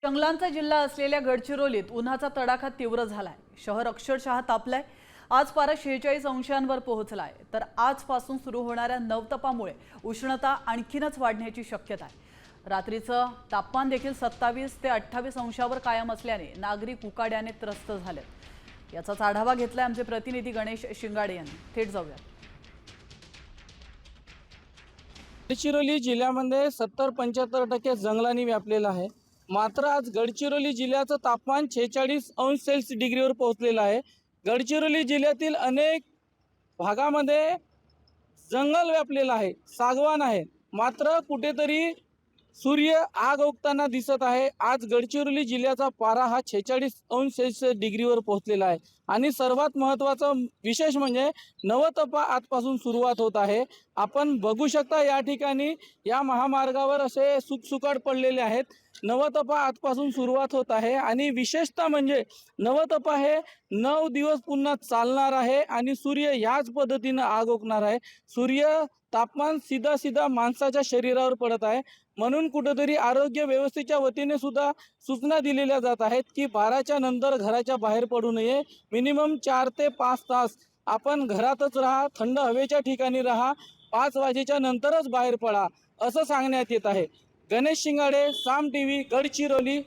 जंगलांचा जिल्हा असलेल्या गडचिरोलीत उन्हाचा तडाखा तीव्र झालाय। शहर अक्षरशः तापलंय। आज पारा 46 अंशांवर पोहोचलाय, तर आजपासून सुरू होणाऱ्या नवतपामुळे उष्णता आणखीनच वाढण्याची शक्यता आहे। रात्रीचं तापमान देखील 27 ते 28 अंशावर कायम असल्याने नागरिक उकाड्याने त्रस्त झालेत। याचाच आढावा घेतलाय आमचे प्रतिनिधी गणेश शिंगाडे यांनी। थेट जाऊया। गडचिरोली जिल्ह्यामध्ये 70-75% जंगलांनी व्यापलेलं आहे। मात्र आज गडचिरोली जिल्ह्याचं तापमान 46 अंश सेल्सिअस डिग्रीवर पोहोचलेलं आहे। गडचिरोली जिल्ह्यातील अनेक भागामध्ये जंगल व्यापलेलं आहे, सागवान आहे, मात्र कुठेतरी सूर्य आग ओकताना दिसत आहे। आज गडचिरोली जिल्ह्याचा पारा हा 46 अंश सेल्सिअस डिग्रीवर पोहोचलेला आहे आणि सर्वात महत्त्वाचं विशेष म्हणजे नवतपा आजपासून सुरुवात होत आहे। आपण बघू शकता या ठिकाणी या महामार्गावर असे सुकसुकाट पडलेले आहेत। नवतपा आजपासून सुरुवात होत आहे आणि विशेषतः म्हणजे नवतपा हे 9 दिवस पुन्हा चालणार आहे आणि सूर्य याच पद्धतीने आग ओकणार आहे। सूर्य तापमान सीधा माणसाच्या शरीरावर पडत आहे, म्हणून कुठेतरी आरोग्य व्यवस्थेच्या वतीने सुद्धा सूचना दिलेल्या जात आहेत की 12च्या नंतर घराच्या बाहेर पडू नये। मिनिमम 4 ते 5 तास आपण घरातच राहा, थंड हवेच्या ठिकाणी राहा, 5 वाजेच्या नंतरच बाहेर पडा असं सांगण्यात येत आहे। गणेश शिंगाडे, साम टीव्ही, गडचिरोली।